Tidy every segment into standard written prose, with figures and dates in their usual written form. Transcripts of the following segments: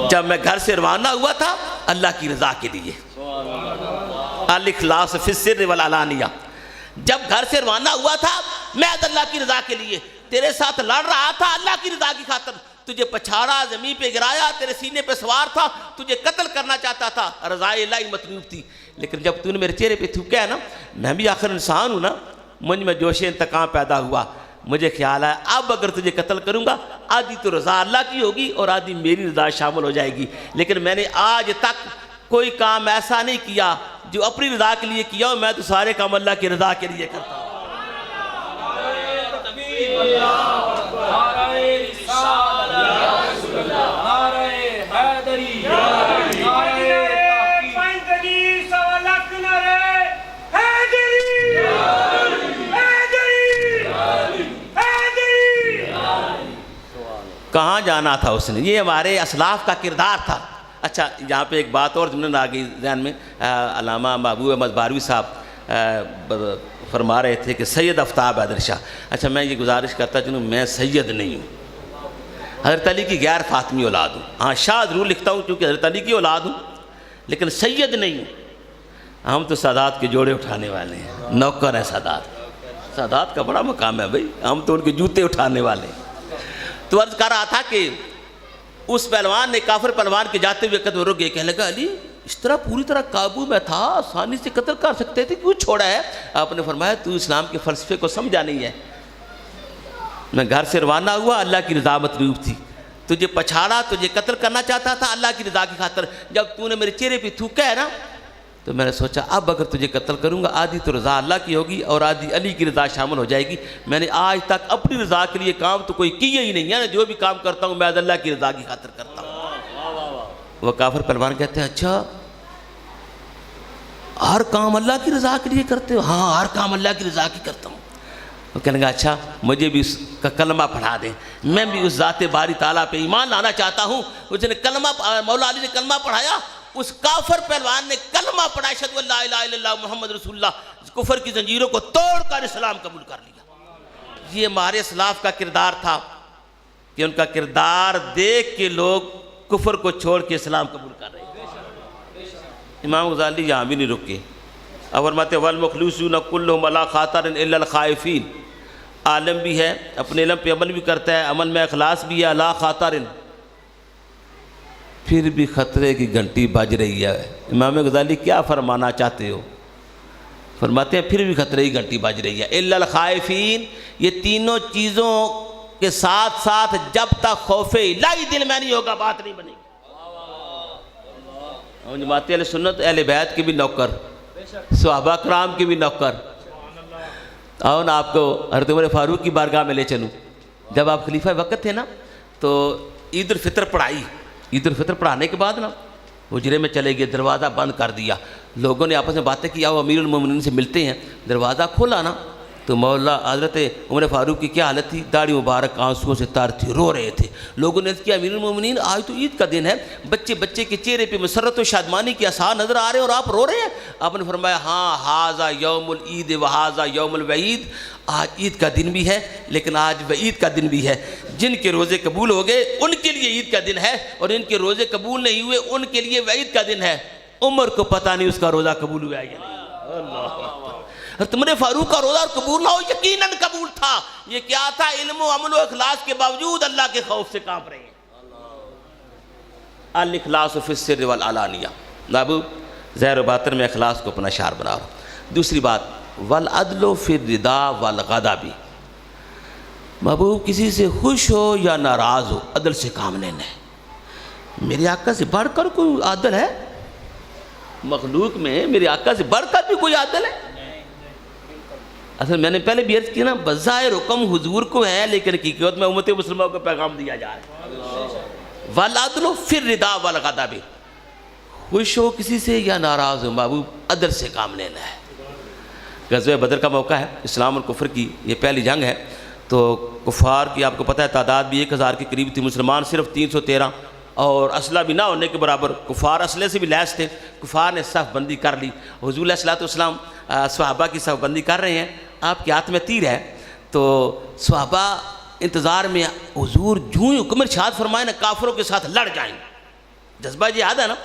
جب میں گھر سے روانہ ہوا تھا اللہ کی رضا کے لیے، الاخلاص فی السر والعلانیہ، جب گھر سے روانہ ہوا تھا میں اللہ کی رضا کے لیے، تیرے ساتھ لڑ رہا تھا اللہ کی رضا کی خاطر، تجھے پچھاڑا زمین پہ گرایا، تیرے سینے پہ سوار تھا، تجھے قتل کرنا چاہتا تھا، رضا الہی مطلوب تھی، لیکن جب تو نے میرے چہرے پہ تھوکا ہے نا، میں بھی آخر انسان ہوں نا، مجھ میں جوش انتقام پیدا ہوا، مجھے خیال ہے اب اگر تجھے قتل کروں گا آدھی تو رضا اللہ کی ہوگی اور آدھی میری رضا شامل ہو جائے گی، لیکن میں نے آج تک کوئی کام ایسا نہیں کیا جو اپنی رضا کے لیے کیا ہو، میں تو سارے کام اللہ کی رضا کے لیے کرتا ہوں۔ کہاں جانا تھا اس نے، یہ ہمارے اسلاف کا کردار تھا۔ اچھا یہاں پہ ایک بات اور ضمن آ گئی ذہن میں، علامہ محبوب احمد باروی صاحب فرما رہے تھے کہ سید آفتاب حیدر شاہ، اچھا میں یہ گزارش کرتا چلوں میں سید نہیں ہوں، حضرت علی کی غیر فاطمی اولاد ہوں، ہاں شاہ ضرور لکھتا ہوں کیونکہ حضرت علی کی اولاد ہوں، لیکن سید نہیں ہوں۔ ہم تو سادات کے جوڑے اٹھانے والے ہیں، نوکر ہیں سادات کا بڑا مقام ہے بھائی، ہم تو ان کے جوتے اٹھانے والے ہیں۔ تو عرض کر رہا تھا کہ اس پہلوان نے کافر پہلوان کے جاتے ہوئے قدم رک گئے، کہنے لگا علی اس طرح پوری طرح قابو میں تھا، آسانی سے قتل کر سکتے تھے، کیوں چھوڑا ہے؟ آپ نے فرمایا تو اسلام کے فلسفے کو سمجھا نہیں ہے، میں گھر سے روانہ ہوا اللہ کی رضا مطلوب تھی، تجھے پچھاڑا، تجھے قتل کرنا چاہتا تھا اللہ کی رضا کی خاطر، جب تو نے میرے چہرے پہ تھوکا ہے نا تو میں نے سوچا اب اگر تجھے قتل کروں گا آدھی تو رضا اللہ کی ہوگی اور آدھی علی کی رضا شامل ہو جائے گی، میں نے آج تک اپنی رضا کے لیے کام تو کوئی کیا ہی نہیں ہے، جو بھی کام کرتا ہوں میں اللہ کی رضا کی خاطر کرتا ہوں۔ وہ کافر پہلوان کہتے ہیں اچھا ہر کام اللہ کی رضا کے لیے کرتے ہو؟ ہاں ہر کام اللہ کی رضا کی کرتا ہوں۔ وہ کہنے گا اچھا مجھے بھی اس کا کلمہ پڑھا دیں، میں بھی اس ذات باری تعالیٰ پہ ایمان لانا چاہتا ہوں۔ اس نے کلمہ، مولا علی نے کلمہ پڑھایا، اس کافر پہلوان نے کلمہ پڑھا اشہدو ان لا الہ الا اللہ محمد رسول اللہ، کفر کی زنجیروں کو توڑ کر اسلام قبول کر لیا۔ یہ ہمارے اسلاف کا کردار تھا کہ ان کا کردار دیکھ کے لوگ کفر کو چھوڑ کے اسلام قبول کر رہے ہیں۔ امام غزالی یہاں بھی نہیں رکے، اور فرماتے والمخلوصون کلہم علی خاطر الا الخائفین، عالم بھی ہے اپنے علم پہ عمل بھی کرتا ہے، عمل میں اخلاص بھی ہے، علی خاطر پھر بھی خطرے کی گھنٹی بج رہی ہے۔ امام غزالی کیا فرمانا چاہتے ہو؟ فرماتے ہیں پھر بھی خطرے کی گھنٹی بج رہی ہے، الا الخائفین، یہ تینوں چیزوں کے ساتھ ساتھ جب تک خوف الہی دل میں نہیں ہوگا بات نہیں بنے گی۔ جماعت اہل سنت اہل بیت کے بھی نوکر، صحابہ کرام کے بھی نوکر، اور آپ کو حضرت عمر فاروق کی بارگاہ میں لے چلوں، جب آپ خلیفہ وقت تھے نا تو عید الفطر پڑھائی، عید الفطر پڑھانے کے بعد نا حجرے میں چلے گئے، دروازہ بند کر دیا، لوگوں نے آپس میں باتیں کی آؤ امیر المومنین سے ملتے ہیں، دروازہ کھولا نا تو مولا حضرت عمر فاروق کی کیا حالت تھی، داڑھی مبارک آنسوؤں سے تر تھی، رو رہے تھے۔ لوگوں نے کیا امیر المومنین آج تو عید کا دن ہے، بچے کے چہرے پہ مسرت و شادمانی کے آثار نظر آ رہے ہیں اور آپ رو رہے ہیں؟ آپ نے فرمایا ہاں ھذا یوم العید و ھذا یوم الوعید، آج عید کا دن بھی ہے لیکن آج وعید کا دن بھی ہے، جن کے روزے قبول ہو گئے ان کے لیے عید کا دن ہے اور ان کے روزے قبول نہیں ہوئے ان کے لیے وعید کا دن ہے۔ عمر کو پتہ نہیں اس کا روزہ قبول ہوا ہے یا نہیں۔ اللہ عمر فاروق کا روزہ قبول نہ ہو، یقیناً قبول تھا۔ یہ کیا تھا؟ علم و عمل و اخلاص کے باوجود اللہ کے خوف سے کانپ رہے ہیں۔ الاخلاص فی السر والعلانیہ، محبوب ظاہر و باطن میں اخلاص کو اپنا شعار بنا رہا ہوں۔ دوسری بات والعدل فی الرضا والغضب، محبوب کسی سے خوش ہو یا ناراض ہو عدل سے کام لینا ہے۔ میرے آقا سے بڑھ کر کوئی عادل ہے؟ مخلوق میں میرے آقا سے بڑھ کر بھی کوئی عادل ہے؟ اصل میں نے پہلے بھی عرض کی نا، بظاہر حکم حضور کو ہے لیکن حقیقت میں امت مسلمہ کو پیغام دیا جا رہا ہے۔ والعدل فی الرضا والغضب، خوش ہو کسی سے یا ناراض ہو، محبوب عدل سے کام لینا ہے۔ غزوہ بدر کا موقع ہے، اسلام اور کفر کی یہ پہلی جنگ ہے، تو کفار کی آپ کو پتہ ہے تعداد بھی 1000 کے قریب تھی، مسلمان صرف 313 اور اسلحہ بھی نہ ہونے کے برابر، کفار اسلحے سے بھی لیس تھے۔ کفار نے صف بندی کر لی، حضور علیہ السلام صحابہ کی صف بندی کر رہے ہیں، آپ کے ہاتھ میں تیر ہے، تو صحابہ انتظار میں حضور جو ہی حکم ارشاد فرمائے نا کافروں کے ساتھ لڑ جائیں، جذبہ جہاد ہے نا،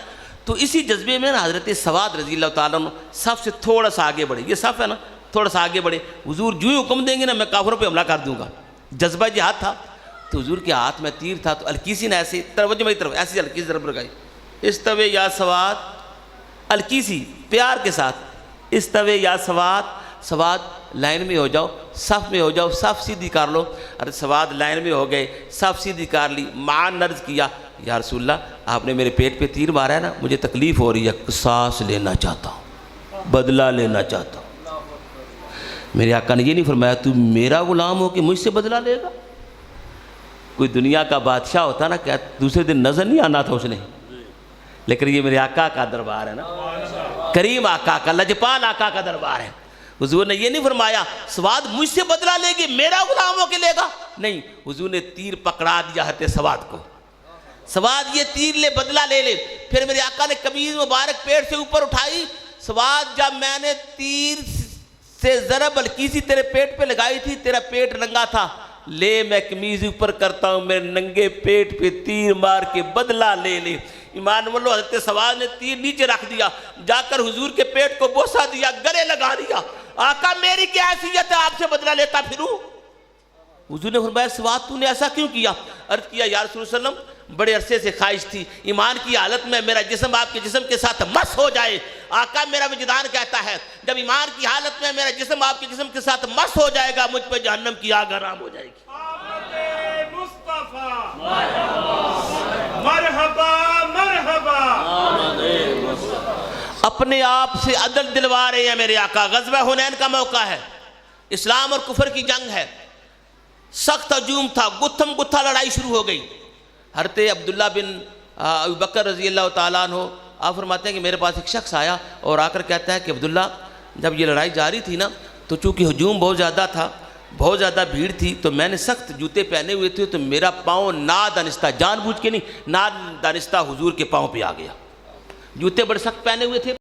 تو اسی جذبے میں نا حضرت سواد رضی اللہ تعالیٰ عنہ صف سے تھوڑا سا آگے بڑھے، یہ صف ہے نا، تھوڑا سا آگے بڑھے، حضور جو ہی حکم دیں گے نا میں کافروں پہ حملہ کر دوں گا، جذبہ جہاد تھا۔ تو حضور کے ہاتھ میں تیر تھا، تو الکیسی نے ایسے توجہ میری طرف ایسی الکیسی ضرب لگائی، استوے یا سواد، الکیسی پیار کے ساتھ، استوے یا سواد، سواد لائن میں ہو جاؤ، صف میں ہو جاؤ، صف سیدھی کر لو۔ ارے سواد لائن میں ہو گئے، صف سیدھی کر لی، معاً عرض کیا یا رسول اللہ آپ نے میرے پیٹ پہ تیر مارا ہے نا، مجھے تکلیف ہو رہی ہے، قصاص لینا چاہتا ہوں، بدلہ لینا چاہتا ہوں۔ میرے آقا نے یہ نہیں فرمایا تو میرا غلام ہو کہ مجھ سے بدلہ لے گا؟ کوئی دنیا کا بادشاہ ہوتا نا کہ دوسرے دن نظر نہیں آنا تھا اس نے، لیکن یہ میرے آقا کا دربار ہے نا، کریم آقا کا، لجپال آقا کا دربار ہے۔ حضور نے یہ نہیں فرمایا سواد مجھ سے بدلہ لے گی، میرا غلام ہو کے لے گا، نہیں، حضور نے تیر پکڑا دیا حضرت سواد کو، سواد یہ تیر لے بدلہ لے لے۔ پھر میرے آقا نے قمیض مبارک پیٹ سے اوپر اٹھائی، سواد جب میں نے تیر سے ضرب الکیسی تیرے پیٹ پہ لگائی تھی، تیرا پیٹ ننگا تھا، لے میں قمیض اوپر کرتا ہوں، میرے ننگے پیٹ پہ تیر مار کے بدلہ لے لے۔ ایمان والو حضرت سواد نے تیر نیچے رکھ دیا، جا کر حضور کے پیٹ کو بوسہ دیا، گلے لگا دیا، آقا میری کیا حیثیت ہے آپ سے بدلہ لیتا پھروں؟ حضور نے فرمایا سواد تو نے ایسا کیوں کیا؟ عرض کیا یا رسول اللہ صلی اللہ علیہ وسلم بڑے عرصے سے خواہش تھی ایمان کی حالت میں میرا جسم آپ کے جسم کے ساتھ مس ہو جائے۔ آقا میرا وجدان کہتا ہے جب ایمان کی حالت میں میرا جسم آپ کے جسم کے ساتھ مس ہو جائے گا مجھ پہ جہنم کی آگ حرام ہو جائے گی۔ آمد مصطفیٰ مرحبا مرحبا، اپنے آپ سے عدل دلوا رہے ہیں میرے آقا۔ غزوہ حنین کا موقع ہے، اسلام اور کفر کی جنگ ہے، سخت ہجوم تھا، گتھم گتھا لڑائی شروع ہو گئی۔ حضرت عبداللہ بن ابو بکر رضی اللہ تعالیٰ عنہ آپ فرماتے ہیں کہ میرے پاس ایک شخص آیا اور آ کر کہتا ہے کہ عبداللہ جب یہ لڑائی جاری تھی نا تو چونکہ ہجوم بہت زیادہ تھا، بہت زیادہ بھیڑ تھی، تو میں نے سخت جوتے پہنے ہوئے تھے تو میرا پاؤں نادانستہ، جان بوجھ کے نہیں، نادانستہ حضور کے پاؤں پہ آ گیا، جوتے بڑے سخت پہنے ہوئے تھے۔